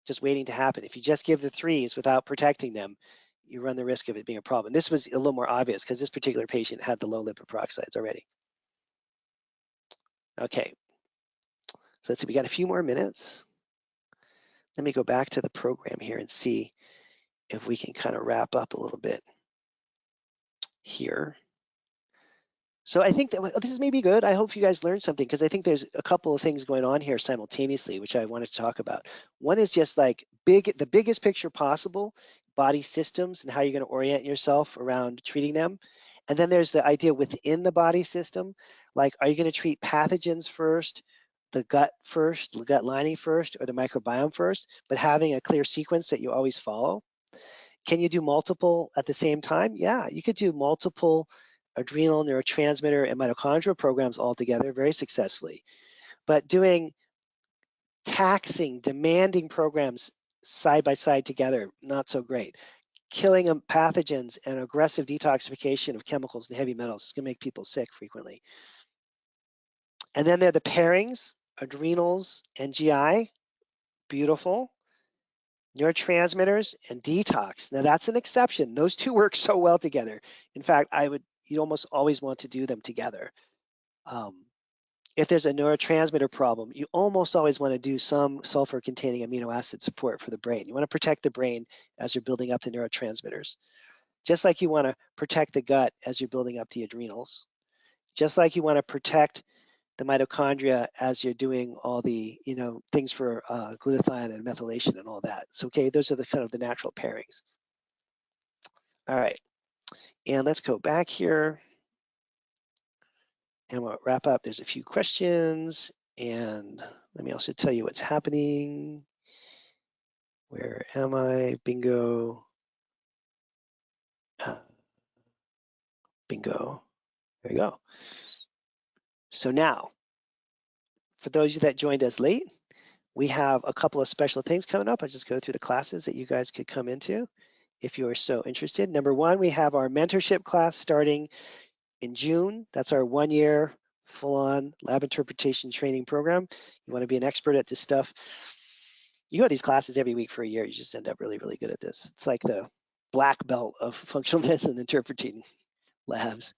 just waiting to happen. If you just give the 3s without protecting them, you run the risk of it being a problem. This was a little more obvious because this particular patient had the low lipid peroxides already. Okay, so let's see, we got a few more minutes. Let me go back to the program here and see if we can kind of wrap up a little bit here. So I think that this is maybe good. I hope you guys learned something because I think there's a couple of things going on here simultaneously, which I wanted to talk about. One is just like the biggest picture possible, body systems and how you're going to orient yourself around treating them. And then there's the idea within the body system, like, are you going to treat pathogens first, the gut first, the gut lining first, or the microbiome first, but having a clear sequence that you always follow? Can you do multiple at the same time? Yeah, you could do multiple adrenal, neurotransmitter, and mitochondrial programs all together very successfully. But doing taxing, demanding programs side by side together, not so great. Killing pathogens and aggressive detoxification of chemicals and heavy metals is going to make people sick frequently. And then there are the pairings, adrenals and GI, beautiful. Neurotransmitters and detox. Now that's an exception. Those two work so well together. In fact, you'd almost always want to do them together. If there's a neurotransmitter problem, you almost always want to do some sulfur-containing amino acid support for the brain. You want to protect the brain as you're building up the neurotransmitters. Just like you want to protect the gut as you're building up the adrenals. Just like you want to protect the mitochondria as you're doing all the things for glutathione and methylation and all that. So okay, those are the kind of the natural pairings. All right, and let's go back here and we'll wrap up. There's a few questions, and let me also tell you what's happening. Where am I? Bingo. Bingo. There you go. So now, for those of you that joined us late, we have a couple of special things coming up. I'll just go through the classes that you guys could come into if you are so interested. Number one, we have our mentorship class starting in June. That's our 1-year full-on lab interpretation training program. You want to be an expert at this stuff. You go to these classes every week for a year. You just end up really, really good at this. It's like the black belt of functional medicine interpreting labs.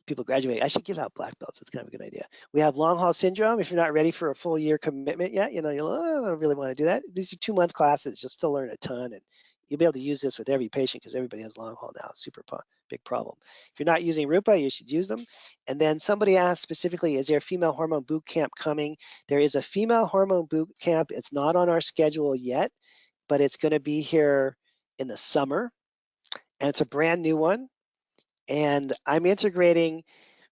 People graduate. I should give out black belts. It's kind of a good idea. We have long haul syndrome. If you're not ready for a full year commitment yet, I don't really want to do that. These are 2-month classes. You'll still learn a ton, and you'll be able to use this with every patient because everybody has long haul now. It's super big problem. If you're not using Rupa, you should use them. And then somebody asked specifically, is there a female hormone boot camp coming? There is a female hormone boot camp. It's not on our schedule yet. but it's going to be here in the summer, and it's a brand new one. And I'm integrating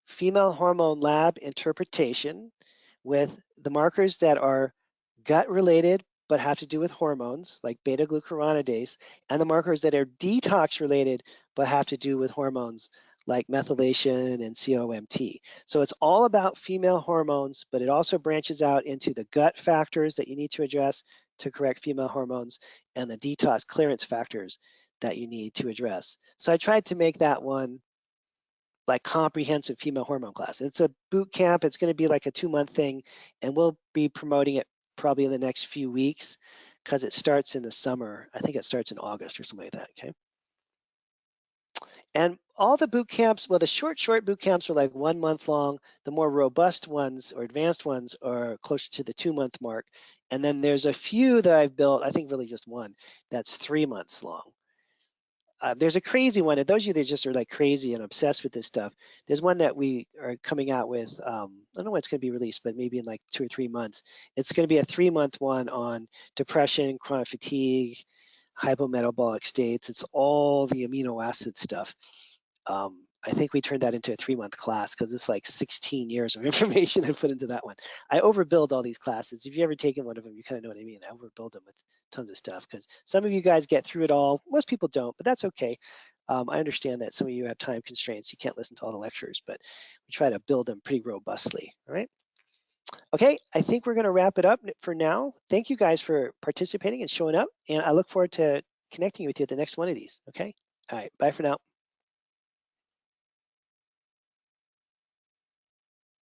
female hormone lab interpretation with the markers that are gut related but have to do with hormones like beta glucuronidase, and the markers that are detox related but have to do with hormones like methylation and COMT. So it's all about female hormones, but it also branches out into the gut factors that you need to address to correct female hormones and the detox clearance factors that you need to address. So I tried to make that one like comprehensive female hormone class. It's a boot camp. It's going to be like a 2-month thing, and we'll be promoting it probably in the next few weeks because it starts in the summer. I think it starts in August or something like that. Okay. And all the boot camps, well, the short boot camps are like 1 month long. The more robust ones or advanced ones are closer to the 2-month mark. And then there's a few that I've built, I think really just one, that's 3 months long. There's a crazy one, and those of you that just are like crazy and obsessed with this stuff, there's one that we are coming out with, I don't know when it's going to be released, but maybe in like 2 or 3 months. It's going to be a 3-month one on depression, chronic fatigue, hypometabolic states. It's all the amino acid stuff. I think we turned that into a 3-month class because it's like 16 years of information I put into that one. I overbuild all these classes. If you've ever taken one of them, you kind of know what I mean. I overbuild them with tons of stuff because some of you guys get through it all. Most people don't, but that's okay. I understand that some of you have time constraints. You can't listen to all the lectures, but we try to build them pretty robustly, all right? Okay, I think we're going to wrap it up for now. Thank you guys for participating and showing up, and I look forward to connecting with you at the next one of these, okay? All right, bye for now.